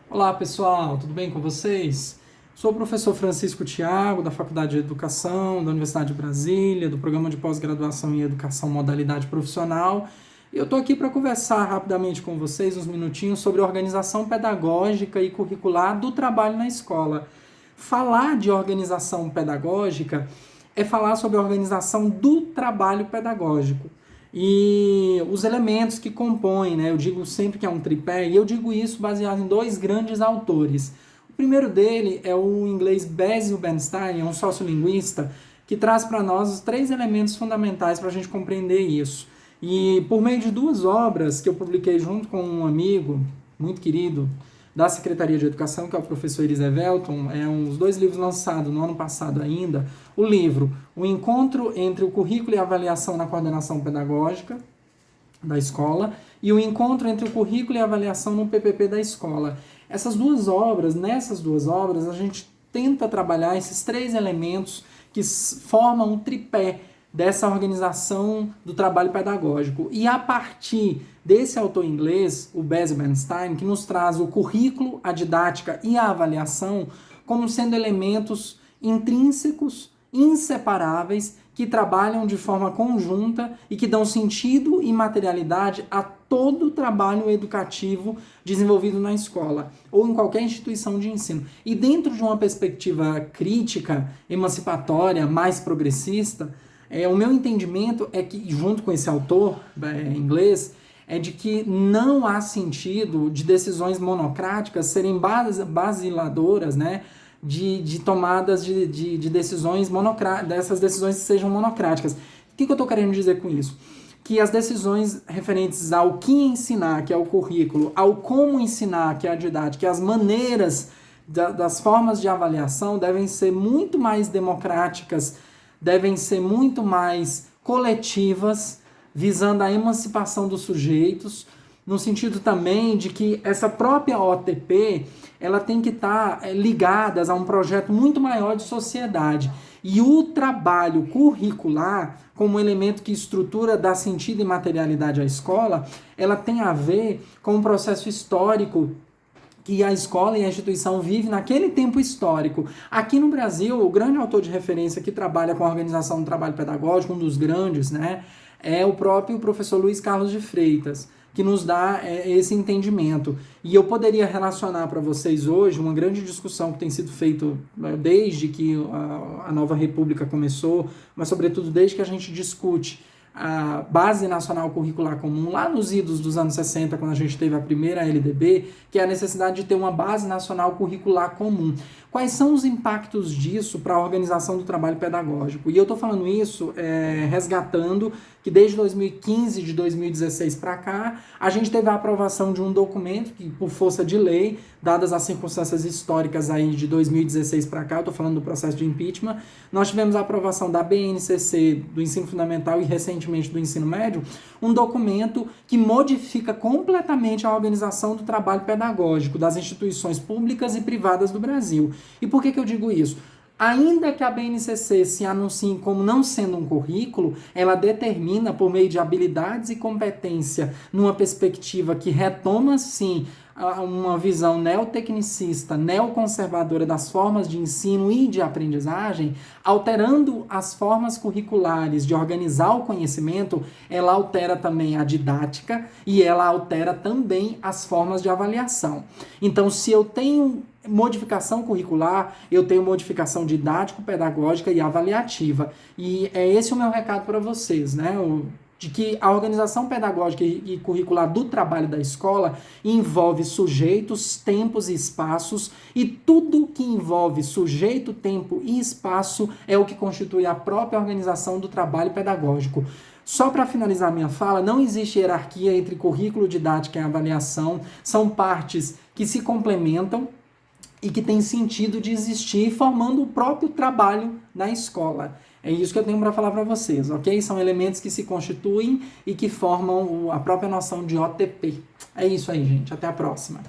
Olá pessoal, tudo bem com vocês? Sou o professor Francisco Thiago, da Faculdade de Educação, da Universidade de Brasília, do Programa de Pós-Graduação em Educação Modalidade Profissional. E eu estou aqui para conversar rapidamente com vocês, uns minutinhos, sobre organização pedagógica e curricular do trabalho na escola. Falar de organização pedagógica é falar sobre a organização do trabalho pedagógico e os elementos que compõem, né? Eu digo sempre que é um tripé, e eu digo isso baseado em dois grandes autores. O primeiro dele é o inglês Basil Bernstein, é um sociolinguista, que traz para nós os três elementos fundamentais para a gente compreender isso. E por meio de duas obras que eu publiquei junto com um amigo muito querido da Secretaria de Educação, que é o professor Elisé Velton, os dois livros lançados no ano passado ainda, o livro O Encontro entre o Currículo e a Avaliação na Coordenação Pedagógica da Escola e O Encontro entre o Currículo e a Avaliação no PPP da Escola. Nessas duas obras, a gente tenta trabalhar esses três elementos que formam um tripé dessa organização do trabalho pedagógico. E a partir desse autor inglês, o Basil Bernstein, que nos traz o currículo, a didática e a avaliação como sendo elementos intrínsecos, inseparáveis, que trabalham de forma conjunta e que dão sentido e materialidade a todo o trabalho educativo desenvolvido na escola ou em qualquer instituição de ensino. E dentro de uma perspectiva crítica, emancipatória, mais progressista, o meu entendimento é que, junto com esse autor inglês, é de que não há sentido de decisões monocráticas serem basiladoras, né, de tomadas de decisões monocráticas, dessas decisões que sejam monocráticas. O que eu estou querendo dizer com isso? Que as decisões referentes ao que ensinar, que é o currículo, ao como ensinar, que é a didática, e as maneiras das formas de avaliação devem ser muito mais democráticas, devem ser muito mais coletivas, visando a emancipação dos sujeitos, no sentido também de que essa própria OTP ela tem que estar ligada a um projeto muito maior de sociedade. E o trabalho curricular, como elemento que estrutura, dá sentido e materialidade à escola, ela tem a ver com um processo histórico que a escola e a instituição vivem naquele tempo histórico. Aqui no Brasil, o grande autor de referência que trabalha com a organização do trabalho pedagógico, um dos grandes, né, é o próprio professor Luiz Carlos de Freitas, que nos dá esse entendimento. E eu poderia relacionar para vocês hoje uma grande discussão que tem sido feita desde que a nova república começou, mas sobretudo desde que a gente discute a Base Nacional Curricular Comum, lá nos idos dos anos 60, quando a gente teve a primeira LDB, que é a necessidade de ter uma Base Nacional Curricular Comum. Quais são os impactos disso para a organização do trabalho pedagógico? E eu estou falando isso resgatando que desde 2015, de 2016 para cá, a gente teve a aprovação de um documento que, por força de lei, dadas as circunstâncias históricas aí de 2016 para cá, eu estou falando do processo de impeachment, nós tivemos a aprovação da BNCC do ensino fundamental e recentemente do ensino médio, um documento que modifica completamente a organização do trabalho pedagógico das instituições públicas e privadas do Brasil. E por que eu digo isso? Ainda que a BNCC se anuncie como não sendo um currículo, ela determina, por meio de habilidades e competência, numa perspectiva que retoma, sim, uma visão neotecnicista, neoconservadora das formas de ensino e de aprendizagem, alterando as formas curriculares de organizar o conhecimento, ela altera também a didática e ela altera também as formas de avaliação. Então, se eu tenho modificação curricular, eu tenho modificação didático-pedagógica e avaliativa. E é esse o meu recado para vocês, né? De que a organização pedagógica e curricular do trabalho da escola envolve sujeitos, tempos e espaços, e tudo que envolve sujeito, tempo e espaço é o que constitui a própria organização do trabalho pedagógico. Só para finalizar minha fala, não existe hierarquia entre currículo, didática e avaliação, são partes que se complementam e que tem sentido de existir, formando o próprio trabalho na escola. É isso que eu tenho para falar para vocês, ok? São elementos que se constituem e que formam a própria noção de OTP. É isso aí, gente. Até a próxima.